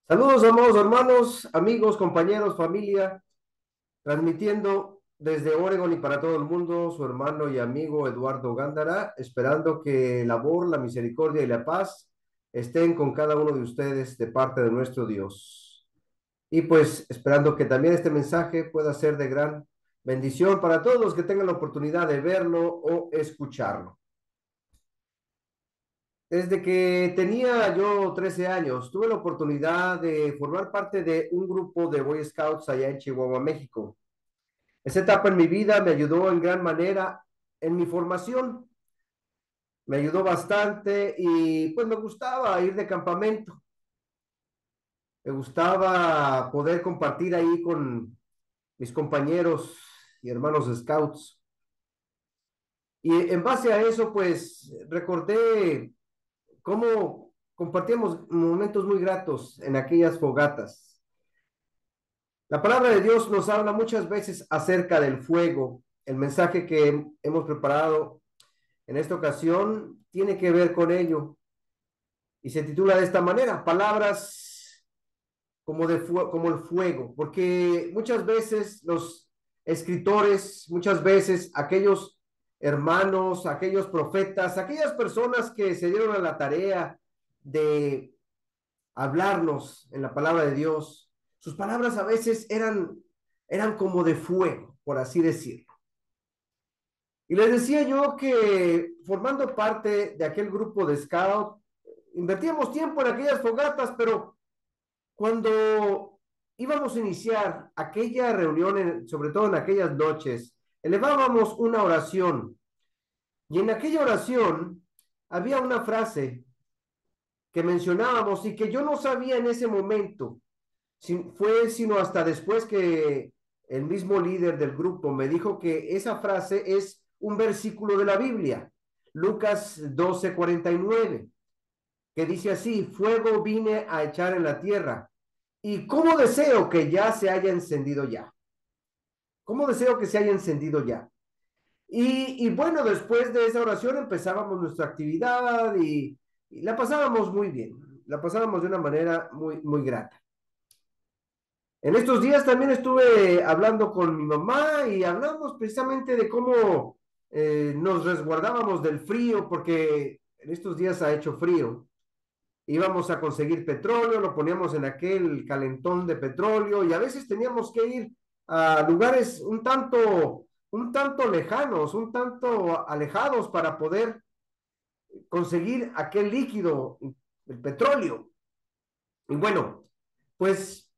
Saludos, amados hermanos, amigos, compañeros, familia, transmitiendo desde Oregon y para todo el mundo, su hermano y amigo Eduardo Gándara, esperando que el amor, la misericordia y la paz estén con cada uno de ustedes de parte de nuestro Dios. Y pues esperando que también este mensaje pueda ser de gran bendición para todos los que tengan la oportunidad de verlo o escucharlo. Desde que tenía yo 13 años, tuve la oportunidad de formar parte de un grupo de Boy Scouts allá en Chihuahua, México. Esa etapa en mi vida me ayudó en gran manera en mi formación, me ayudó bastante y pues me gustaba ir de campamento, me gustaba poder compartir ahí con mis compañeros y hermanos Scouts. Y en base a eso, pues recordé cómo compartíamos momentos muy gratos en aquellas fogatas. La palabra de Dios nos habla muchas veces acerca del fuego. El mensaje que hemos preparado en esta ocasión tiene que ver con ello y se titula de esta manera, palabras como el fuego, porque muchas veces los escritores, muchas veces aquellos hermanos, aquellos profetas, aquellas personas que se dieron a la tarea de hablarnos en la palabra de Dios, sus palabras a veces eran como de fuego, por así decirlo. Y les decía yo que formando parte de aquel grupo de scout, invertíamos tiempo en aquellas fogatas, pero cuando íbamos a iniciar aquella reunión, sobre todo en aquellas noches, elevábamos una oración. Y en aquella oración había una frase que mencionábamos y que yo no sabía en ese momento, fue sino hasta después que el mismo líder del grupo me dijo que esa frase es un versículo de la Biblia, Lucas 12:49, que dice así, fuego vine a echar en la tierra, y cómo deseo que ya se haya encendido ya, cómo deseo que se haya encendido ya. Y bueno, después de esa oración empezábamos nuestra actividad y la pasábamos muy bien, la pasábamos de una manera muy grata. En estos días también estuve hablando con mi mamá y hablamos precisamente de cómo nos resguardábamos del frío, porque en estos días ha hecho frío. Íbamos a conseguir petróleo, lo poníamos en aquel calentón de petróleo y a veces teníamos que ir a lugares un tanto lejanos, un tanto alejados para poder conseguir aquel líquido, el petróleo. Y bueno, pues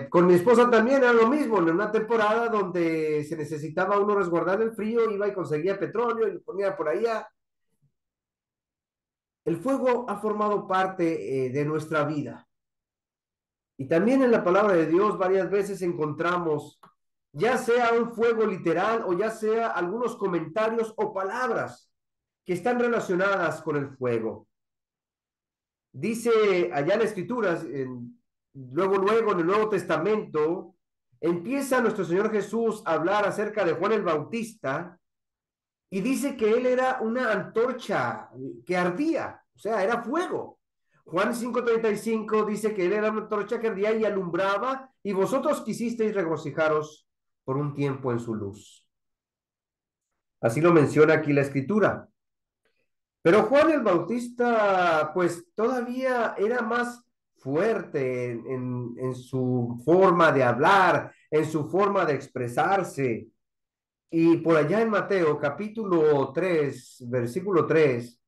con mi esposa también era lo mismo, en una temporada donde se necesitaba uno resguardar el frío, iba y conseguía petróleo y lo ponía por allá. El fuego ha formado parte de nuestra vida. Y también en la palabra de Dios varias veces encontramos, ya sea un fuego literal o ya sea algunos comentarios o palabras que están relacionadas con el fuego. Dice allá en las Escrituras, luego en el Nuevo Testamento, empieza nuestro Señor Jesús a hablar acerca de Juan el Bautista y dice que él era una antorcha que ardía, o sea, era fuego. Juan 5:35 dice que él era una antorcha que ardía y alumbraba y vosotros quisisteis regocijaros por un tiempo en su luz. Así lo menciona aquí la Escritura. Pero Juan el Bautista, pues todavía era más fuerte en su forma de hablar, en su forma de expresarse. Y por allá en Mateo capítulo 3 versículo 3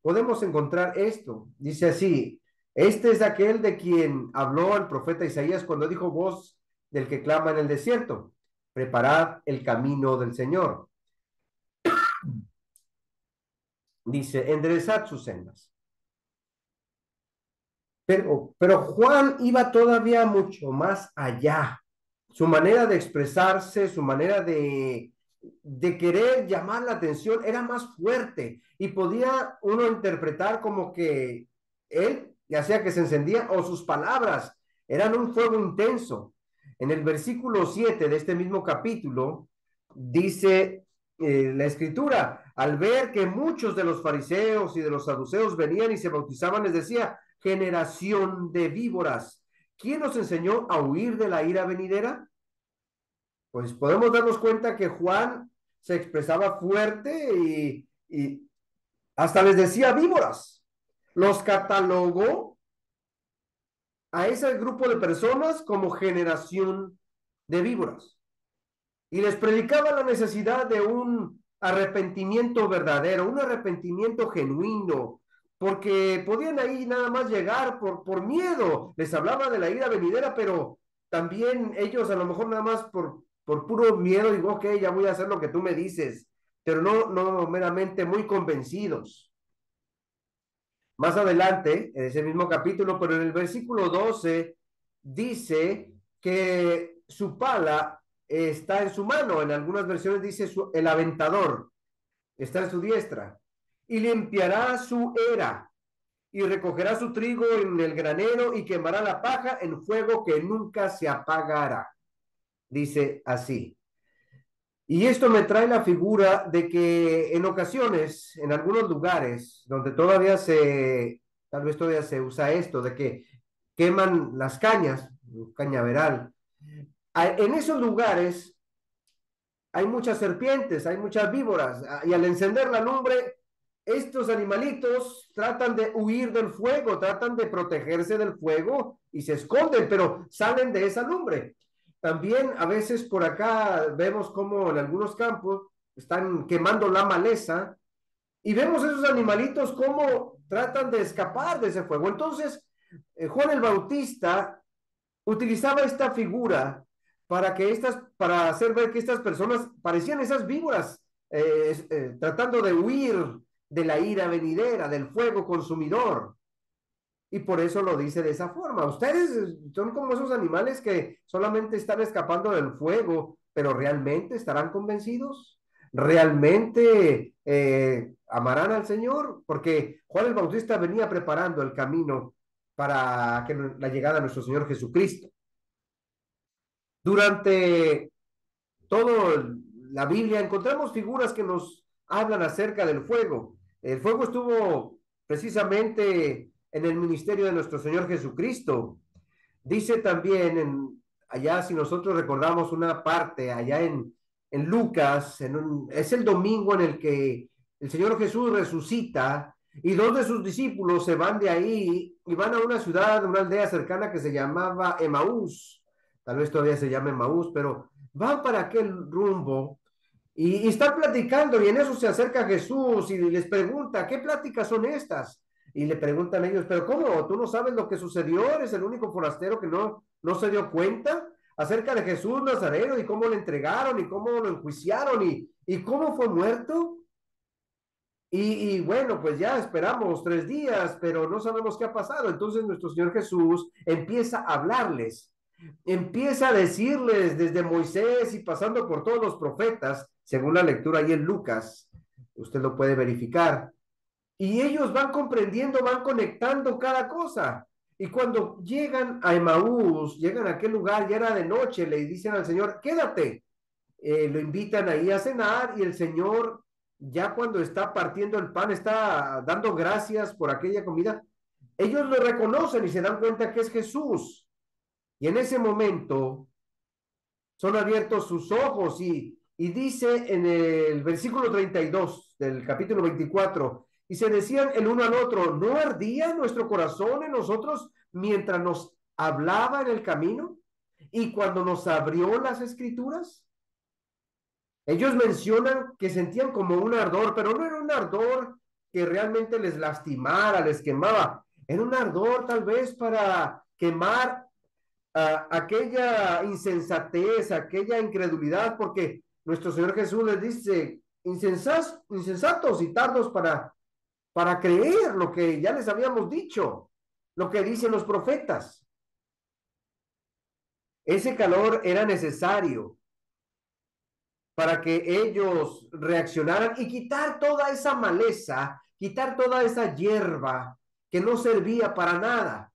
podemos encontrar esto. Dice así, este es aquel de quien habló el profeta Isaías cuando dijo voz del que clama en el desierto, preparad el camino del Señor. Dice, enderezad sus sendas. Pero Juan iba todavía mucho más allá. Su manera de expresarse, su manera de querer llamar la atención era más fuerte y podía uno interpretar como que él, ya sea que se encendía o sus palabras, eran un fuego intenso. En el versículo 7 de este mismo capítulo dice la escritura, al ver que muchos de los fariseos y de los saduceos venían y se bautizaban, les decía, generación de víboras. ¿Quién nos enseñó a huir de la ira venidera? Pues podemos darnos cuenta que Juan se expresaba fuerte y hasta les decía víboras. Los catalogó a ese grupo de personas como generación de víboras. Y les predicaba la necesidad de un arrepentimiento verdadero, un arrepentimiento genuino, porque podían ahí nada más llegar por miedo. Les hablaba de la ira venidera, pero también ellos a lo mejor nada más por puro miedo, digo, ok, ya voy a hacer lo que tú me dices, pero no meramente muy convencidos. Más adelante, en ese mismo capítulo, pero en el versículo 12, dice que su pala está en su mano. En algunas versiones dice el aventador está en su diestra. Y limpiará su era y recogerá su trigo en el granero y quemará la paja en fuego que nunca se apagará. Dice así. Y esto me trae la figura de que en ocasiones, en algunos lugares donde tal vez todavía se usa esto, de que queman las cañas, cañaveral, en esos lugares hay muchas serpientes, hay muchas víboras, y al encender la lumbre, estos animalitos tratan de huir del fuego, tratan de protegerse del fuego y se esconden, pero salen de esa lumbre. También a veces por acá vemos como en algunos campos están quemando la maleza y vemos esos animalitos como tratan de escapar de ese fuego. Entonces, Juan el Bautista utilizaba esta figura para hacer ver que estas personas parecían esas víboras, tratando de huir de la ira venidera, del fuego consumidor. Y por eso lo dice de esa forma. Ustedes son como esos animales que solamente están escapando del fuego, pero ¿realmente estarán convencidos? ¿Realmente amarán al Señor? Porque Juan el Bautista venía preparando el camino para la llegada de nuestro Señor Jesucristo. Durante toda la Biblia encontramos figuras que nos hablan acerca del fuego. El fuego estuvo precisamente en el ministerio de nuestro Señor Jesucristo. Dice también allá, si nosotros recordamos una parte, allá en Lucas, es el domingo en el que el Señor Jesús resucita y dos de sus discípulos se van de ahí y van a una ciudad, una aldea cercana que se llamaba Emaús. Tal vez todavía se llame Emaús, pero van para aquel rumbo y están platicando y en eso se acerca Jesús y les pregunta, ¿qué pláticas son estas? Y le preguntan ellos, pero ¿cómo? ¿Tú no sabes lo que sucedió? ¿Eres el único forastero que no se dio cuenta acerca de Jesús Nazareno y cómo lo entregaron y cómo lo enjuiciaron y cómo fue muerto? Y bueno, pues ya esperamos 3 días, pero no sabemos qué ha pasado. Entonces nuestro Señor Jesús empieza a hablarles, empieza a decirles desde Moisés y pasando por todos los profetas, según la lectura ahí en Lucas, usted lo puede verificar. Y ellos van comprendiendo, van conectando cada cosa. Y cuando llegan a Emaús, llegan a aquel lugar, ya era de noche, le dicen al Señor, quédate. Lo invitan ahí a cenar y el Señor, ya cuando está partiendo el pan, está dando gracias por aquella comida. Ellos lo reconocen y se dan cuenta que es Jesús. Y en ese momento son abiertos sus ojos y dice en el versículo 32 del capítulo 24, y se decían el uno al otro, ¿no ardía nuestro corazón en nosotros mientras nos hablaba en el camino y cuando nos abrió las escrituras? Ellos mencionan que sentían como un ardor, pero no era un ardor que realmente les lastimara, les quemaba. Era un ardor tal vez para quemar aquella insensatez, aquella incredulidad, porque nuestro Señor Jesús les dice, insensatos y tardos para creer lo que ya les habíamos dicho, lo que dicen los profetas. Ese calor era necesario para que ellos reaccionaran y quitar toda esa maleza, quitar toda esa hierba que no servía para nada.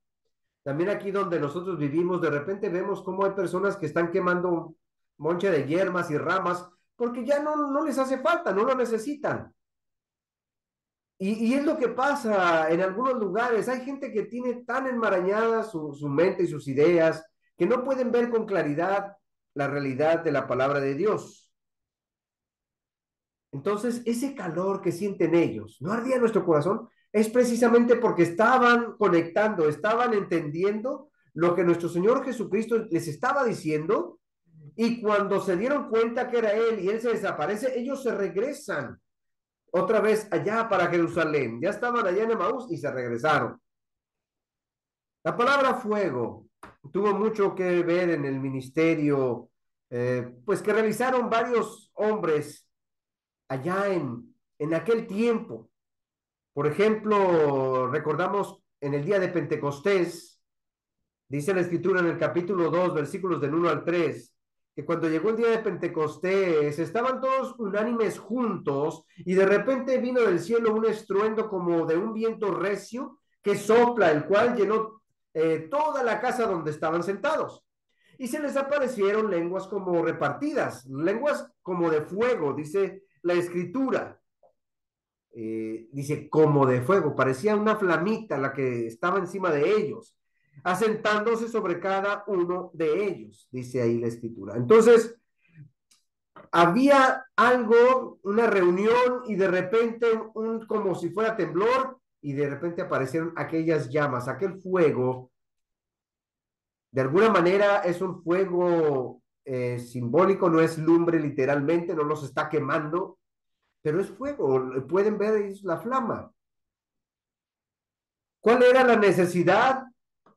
También aquí donde nosotros vivimos, de repente vemos cómo hay personas que están quemando un monche de hierbas y ramas porque ya no les hace falta, no lo necesitan. Y es lo que pasa en algunos lugares. Hay gente que tiene tan enmarañada su mente y sus ideas que no pueden ver con claridad la realidad de la palabra de Dios. Entonces, ese calor que sienten ellos, ¿no ardía en nuestro corazón? Es precisamente porque estaban conectando, estaban entendiendo lo que nuestro Señor Jesucristo les estaba diciendo, y cuando se dieron cuenta que era Él y Él se desaparece, ellos se regresan otra vez allá para Jerusalén. Ya estaban allá en Emaús y se regresaron. La palabra fuego tuvo mucho que ver en el ministerio, pues que realizaron varios hombres allá en aquel tiempo. Por ejemplo, recordamos en el día de Pentecostés, dice la escritura en el capítulo 2 versículos del 1 al 3, que cuando llegó el día de Pentecostés estaban todos unánimes juntos y de repente vino del cielo un estruendo como de un viento recio que sopla, el cual llenó toda la casa donde estaban sentados. Y se les aparecieron lenguas como repartidas, lenguas como de fuego, dice la escritura. Dice como de fuego, parecía una flamita la que estaba encima de ellos, asentándose sobre cada uno de ellos, dice ahí la escritura. Entonces, había algo, una reunión y de repente como si fuera temblor y de repente aparecieron aquellas llamas, aquel fuego. De alguna manera es un fuego simbólico, no es lumbre literalmente, no los está quemando, pero es fuego, pueden ver es la flama. ¿Cuál era la necesidad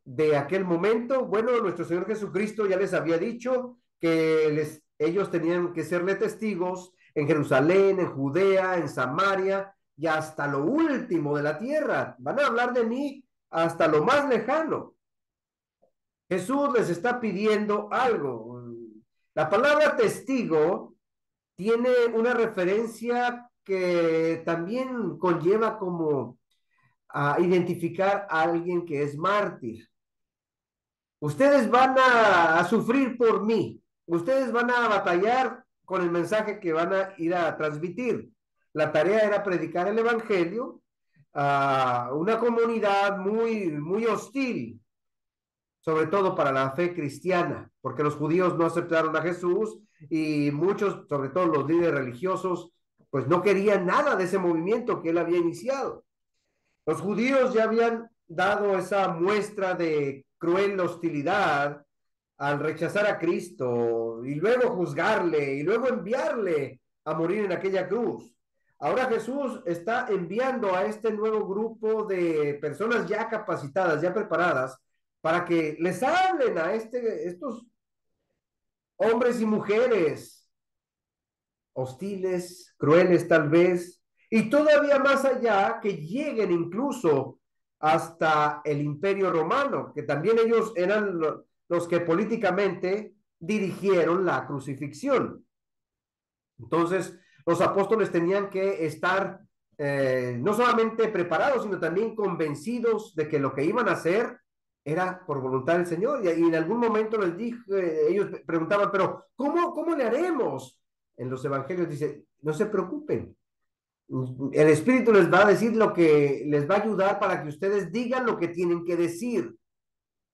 de aquel momento? Bueno, nuestro Señor Jesucristo ya les había dicho que ellos tenían que serle testigos en Jerusalén, en Judea, en Samaria y hasta lo último de la tierra. Van a hablar de mí hasta lo más lejano. Jesús les está pidiendo algo. La palabra testigo tiene una referencia que también conlleva como a identificar a alguien que es mártir. Ustedes van a sufrir por mí. Ustedes van a batallar con el mensaje que van a ir a transmitir. La tarea era predicar el evangelio a una comunidad muy hostil, sobre todo para la fe cristiana, porque los judíos no aceptaron a Jesús y muchos, sobre todo los líderes religiosos, pues no querían nada de ese movimiento que él había iniciado. Los judíos ya habían dado esa muestra de cruel hostilidad al rechazar a Cristo y luego juzgarle y luego enviarle a morir en aquella cruz. Ahora Jesús está enviando a este nuevo grupo de personas ya capacitadas, ya preparadas, para que les hablen a estos hombres y mujeres hostiles, crueles tal vez, y todavía más allá que lleguen incluso hasta el Imperio Romano, que también ellos eran los que políticamente dirigieron la crucifixión. Entonces, los apóstoles tenían que estar no solamente preparados, sino también convencidos de que lo que iban a hacer era por voluntad del Señor. Y en algún momento les dije, ellos preguntaban, pero ¿cómo le haremos? En los evangelios dice, no se preocupen. El Espíritu les va a decir lo que les va a ayudar para que ustedes digan lo que tienen que decir.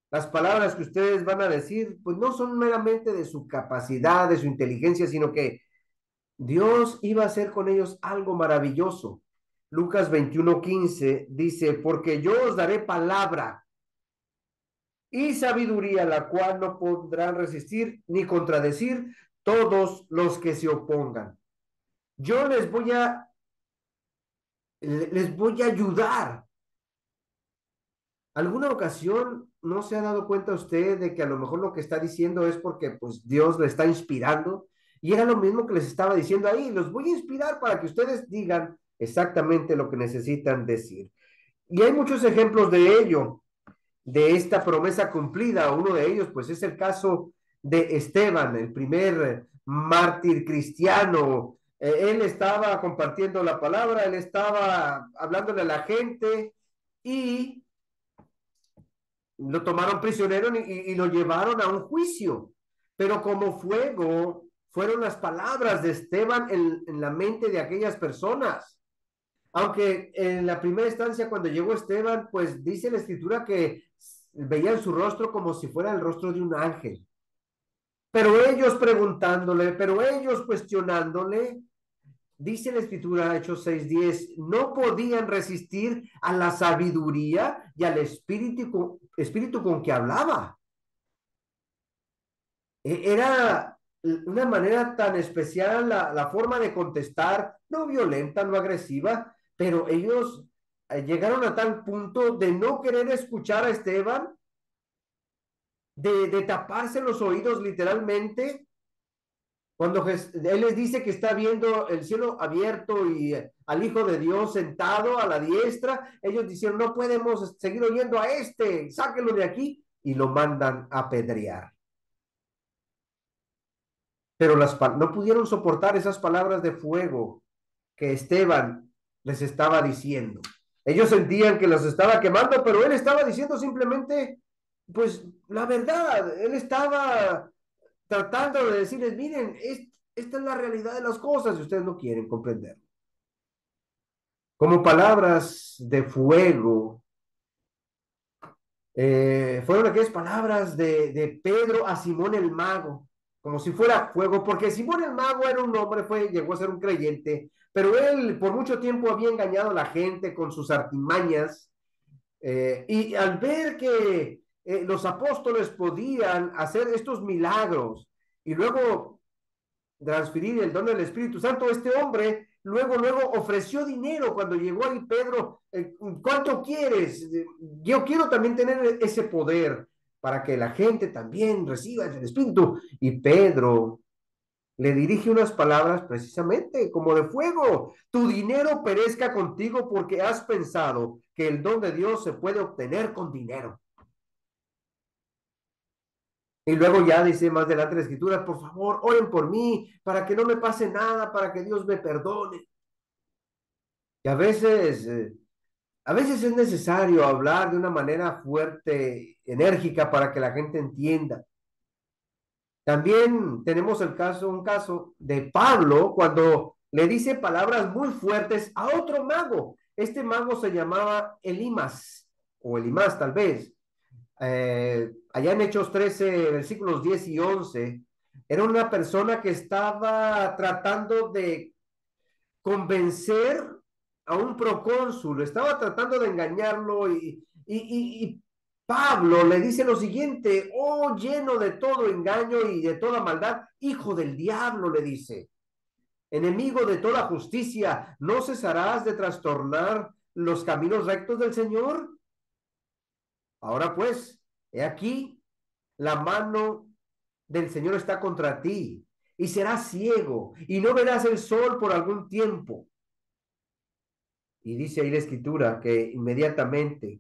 Las palabras que ustedes van a decir, pues no son meramente de su capacidad, de su inteligencia, sino que Dios iba a hacer con ellos algo maravilloso. Lucas 21:15 dice, porque yo os daré palabra y sabiduría, la cual no podrán resistir ni contradecir todos los que se opongan. Yo les voy a ayudar. ¿Alguna ocasión no se ha dado cuenta usted de que a lo mejor lo que está diciendo es porque pues Dios le está inspirando? Y era lo mismo que les estaba diciendo ahí, los voy a inspirar para que ustedes digan exactamente lo que necesitan decir. Y hay muchos ejemplos de ello, de esta promesa cumplida. Uno de ellos pues es el caso de Esteban, el primer mártir cristiano. Él estaba compartiendo la palabra, él estaba hablándole a la gente y lo tomaron prisionero y lo llevaron a un juicio. Pero como fuego fueron las palabras de Esteban en la mente de aquellas personas. Aunque en la primera instancia, cuando llegó Esteban, pues dice la escritura que veían su rostro como si fuera el rostro de un ángel. Pero ellos preguntándole, pero ellos cuestionándole, dice la escritura, Hechos 6:10, no podían resistir a la sabiduría y al espíritu con que hablaba. Era una manera tan especial la forma de contestar, no violenta, no agresiva, pero ellos llegaron a tal punto de no querer escuchar a Esteban, de taparse los oídos literalmente, cuando él les dice que está viendo el cielo abierto y al Hijo de Dios sentado a la diestra, ellos dijeron, no podemos seguir oyendo a este, sáquenlo de aquí, y lo mandan a apedrear. Pero no pudieron soportar esas palabras de fuego que Esteban les estaba diciendo. Ellos sentían que los estaba quemando, pero él estaba diciendo simplemente, pues, la verdad. Él estaba tratando de decirles, miren, esta es la realidad de las cosas y ustedes no quieren comprender. Como palabras de fuego, fueron aquellas palabras de Pedro a Simón el mago, como si fuera fuego, porque Simón el mago era un hombre, llegó a ser un creyente, pero él por mucho tiempo había engañado a la gente con sus artimañas, y al ver que los apóstoles podían hacer estos milagros y luego transferir el don del Espíritu Santo, este hombre luego ofreció dinero cuando llegó ahí Pedro, ¿cuánto quieres? Yo quiero también tener ese poder para que la gente también reciba el Espíritu. Y Pedro le dirige unas palabras precisamente como de fuego. Tu dinero perezca contigo porque has pensado que el don de Dios se puede obtener con dinero. Y luego ya dice más adelante la escritura, por favor, oren por mí, para que no me pase nada, para que Dios me perdone. Y a veces es necesario hablar de una manera fuerte, enérgica, para que la gente entienda. También tenemos un caso de Pablo, cuando le dice palabras muy fuertes a otro mago. Este mago se llamaba Elimas, o Elimás tal vez. Allá en Hechos 13, versículos 10 y 11, era una persona que estaba tratando de convencer a un procónsul, estaba tratando de engañarlo y Pablo le dice lo siguiente, oh lleno de todo engaño y de toda maldad, hijo del diablo, le dice, enemigo de toda justicia, ¿no cesarás de trastornar los caminos rectos del Señor? Ahora pues, he aquí, la mano del Señor está contra ti y serás ciego y no verás el sol por algún tiempo. Y dice ahí la escritura que inmediatamente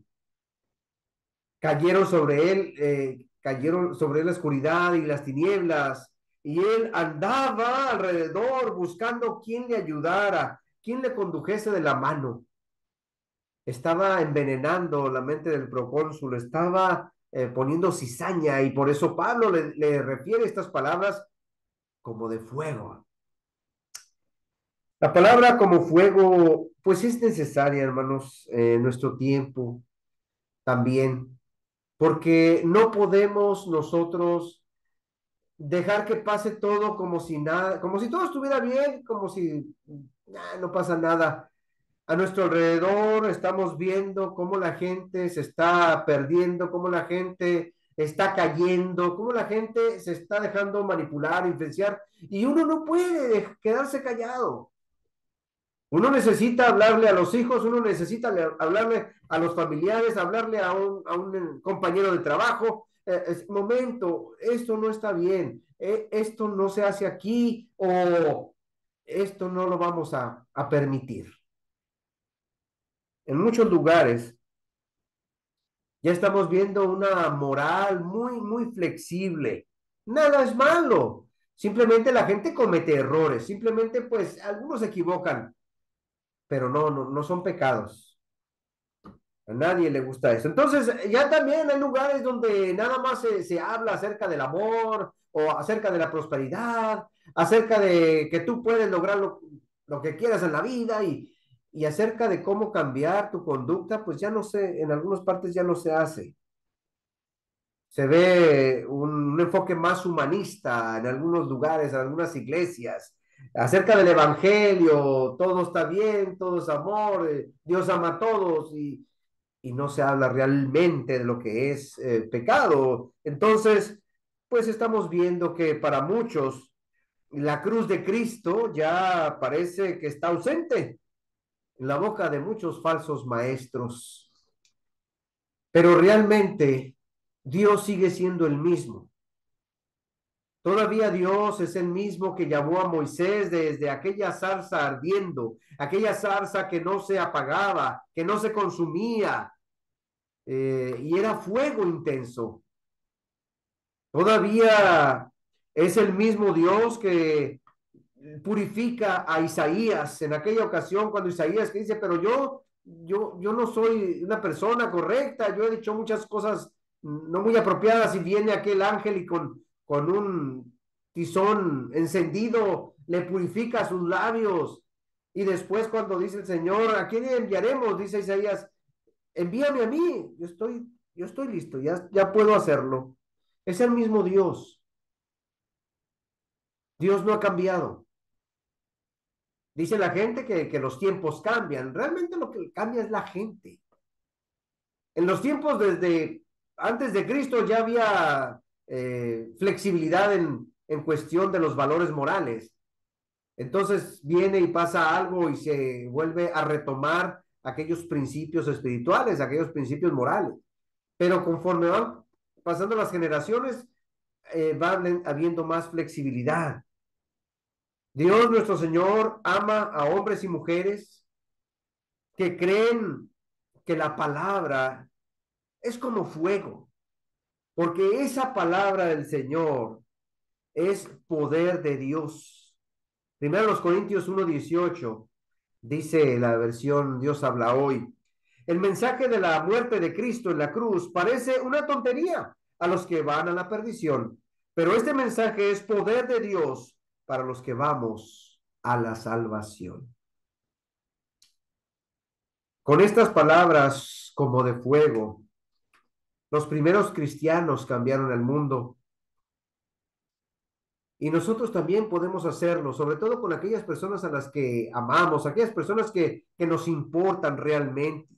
cayeron sobre él la oscuridad y las tinieblas, y él andaba alrededor buscando quién le ayudara, quién le condujese de la mano. Estaba envenenando la mente del procónsul, estaba poniendo cizaña, y por eso Pablo le refiere estas palabras como de fuego. La palabra como fuego, pues es necesaria, hermanos, en nuestro tiempo también, porque no podemos nosotros dejar que pase todo como si nada, como si todo estuviera bien, como si no pasa nada. A nuestro alrededor estamos viendo cómo la gente se está perdiendo, cómo la gente está cayendo, cómo la gente se está dejando manipular, influenciar, y uno no puede quedarse callado. Uno necesita hablarle a los hijos, uno necesita hablarle a los familiares, hablarle a un compañero de trabajo. Momento, esto no está bien, esto no se hace aquí o esto no lo vamos a permitir. En muchos lugares ya estamos viendo una moral muy flexible. Nada es malo. Simplemente la gente comete errores. Simplemente, pues, algunos se equivocan, pero no son pecados. A nadie le gusta eso. Entonces, ya también hay lugares donde nada más se habla acerca del amor o acerca de la prosperidad, acerca de que tú puedes lograr lo que quieras en la vida Y acerca de cómo cambiar tu conducta, pues ya no sé, en algunas partes ya no se hace. Se ve un enfoque más humanista en algunos lugares, en algunas iglesias. Acerca del evangelio, todo está bien, todo es amor, Dios ama a todos y no se habla realmente de lo que es pecado. Entonces, pues estamos viendo que para muchos la cruz de Cristo ya parece que está ausente en la boca de muchos falsos maestros, pero realmente Dios sigue siendo el mismo. Todavía Dios es el mismo que llamó a Moisés desde aquella zarza ardiendo, aquella zarza que no se apagaba, que no se consumía, y era fuego intenso. Todavía es el mismo Dios que purifica a Isaías en aquella ocasión cuando Isaías que dice, pero yo no soy una persona correcta, yo he dicho muchas cosas no muy apropiadas y viene aquel ángel y con un tizón encendido le purifica sus labios. Y después cuando dice el Señor, ¿a quién enviaremos? Dice Isaías, envíame a mí, yo estoy listo, ya puedo hacerlo. Es el mismo Dios. Dios no ha cambiado. Dice la gente que los tiempos cambian. Realmente lo que cambia es la gente. En los tiempos desde antes de Cristo ya había flexibilidad en cuestión de los valores morales. Entonces viene y pasa algo y se vuelve a retomar aquellos principios espirituales, aquellos principios morales. Pero conforme van pasando las generaciones, van habiendo más flexibilidad. Dios nuestro Señor ama a hombres y mujeres que creen que la palabra es como fuego, porque esa palabra del Señor es poder de Dios. Primero los Corintios 1:18 dice la versión Dios habla hoy. El mensaje de la muerte de Cristo en la cruz parece una tontería a los que van a la perdición, pero este mensaje es poder de Dios para los que vamos a la salvación. Con estas palabras como de fuego, los primeros cristianos cambiaron el mundo y nosotros también podemos hacerlo, sobre todo con aquellas personas a las que amamos, aquellas personas que nos importan realmente.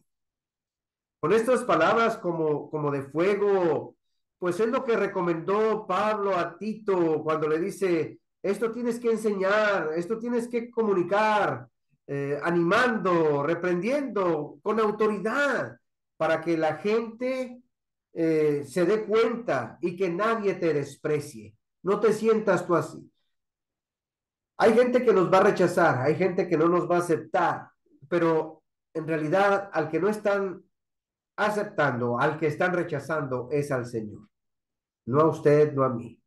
Con estas palabras como de fuego, pues es lo que recomendó Pablo a Tito cuando le dice, esto tienes que enseñar, esto tienes que comunicar, animando, reprendiendo con autoridad para que la gente se dé cuenta y que nadie te desprecie. No te sientas tú así. Hay gente que nos va a rechazar, hay gente que no nos va a aceptar, pero en realidad al que no están aceptando, al que están rechazando es al Señor, no a usted, no a mí.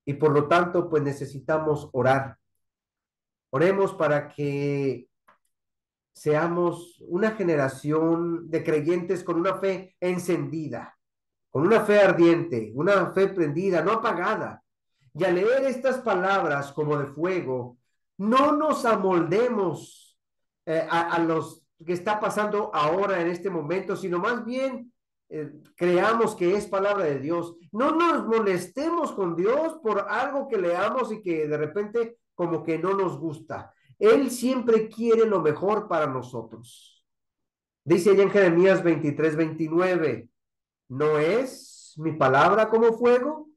Y por lo tanto, pues necesitamos orar. Oremos para que seamos una generación de creyentes con una fe encendida, con una fe ardiente, una fe prendida, no apagada. Y al leer estas palabras como de fuego, no nos amoldemos a los que está pasando ahora en este momento, sino más bien creamos que es palabra de Dios. No nos molestemos con Dios por algo que leamos y que de repente como que no nos gusta. Él siempre quiere lo mejor para nosotros. Dice allá en Jeremías 23:29, ¿no es mi palabra como fuego?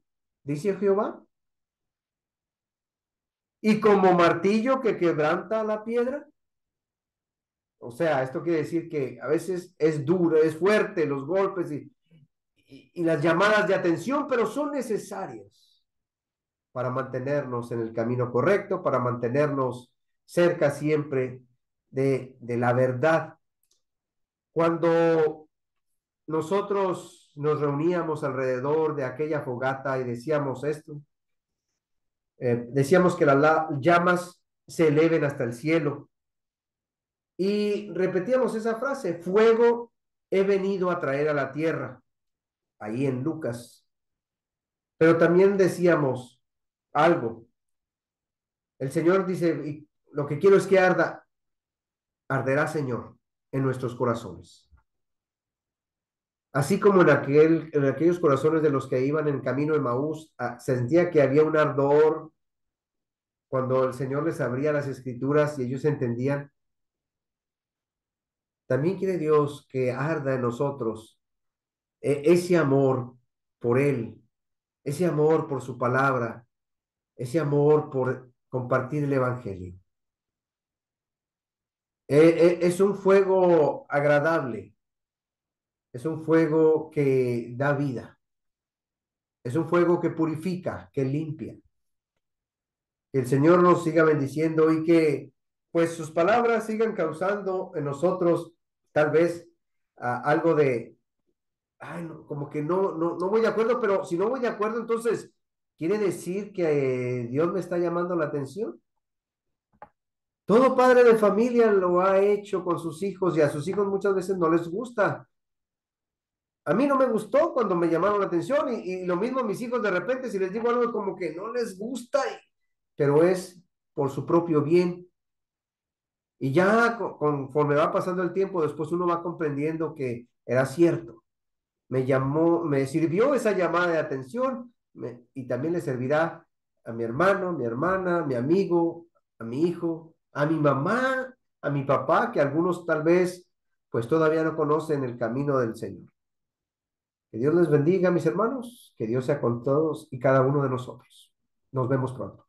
Dice Jehová. Y como martillo que quebranta la piedra. O sea, esto quiere decir que a veces es duro, es fuerte los golpes y las llamadas de atención, pero son necesarias para mantenernos en el camino correcto, para mantenernos cerca siempre de la verdad. Cuando nosotros nos reuníamos alrededor de aquella fogata y decíamos esto, decíamos que las llamas se eleven hasta el cielo y repetíamos esa frase, fuego he venido a traer a la tierra, ahí en Lucas. Pero también decíamos algo, el Señor dice, y lo que quiero es que arda, arderá, Señor, en nuestros corazones. Así como en aquellos corazones de los que iban en camino de Maús, sentía que había un ardor cuando el Señor les abría las escrituras y ellos entendían. También quiere Dios que arda en nosotros ese amor por Él, ese amor por su palabra, ese amor por compartir el Evangelio. Es un fuego agradable, es un fuego que da vida, es un fuego que purifica, que limpia. Que el Señor nos siga bendiciendo y que pues sus palabras sigan causando en nosotros tal vez algo de, ay, no, como que no voy de acuerdo, pero si no voy de acuerdo, entonces quiere decir que Dios me está llamando la atención. Todo padre de familia lo ha hecho con sus hijos y a sus hijos muchas veces no les gusta. A mí no me gustó cuando me llamaron la atención y lo mismo a mis hijos de repente si les digo algo como que no les gusta, pero es por su propio bien. Y ya conforme va pasando el tiempo, después uno va comprendiendo que era cierto. Me llamó, me sirvió esa llamada de atención y también le servirá a mi hermano, mi hermana, mi amigo, a mi hijo, a mi mamá, a mi papá, que algunos tal vez pues todavía no conocen el camino del Señor. Que Dios les bendiga, mis hermanos, que Dios sea con todos y cada uno de nosotros. Nos vemos pronto.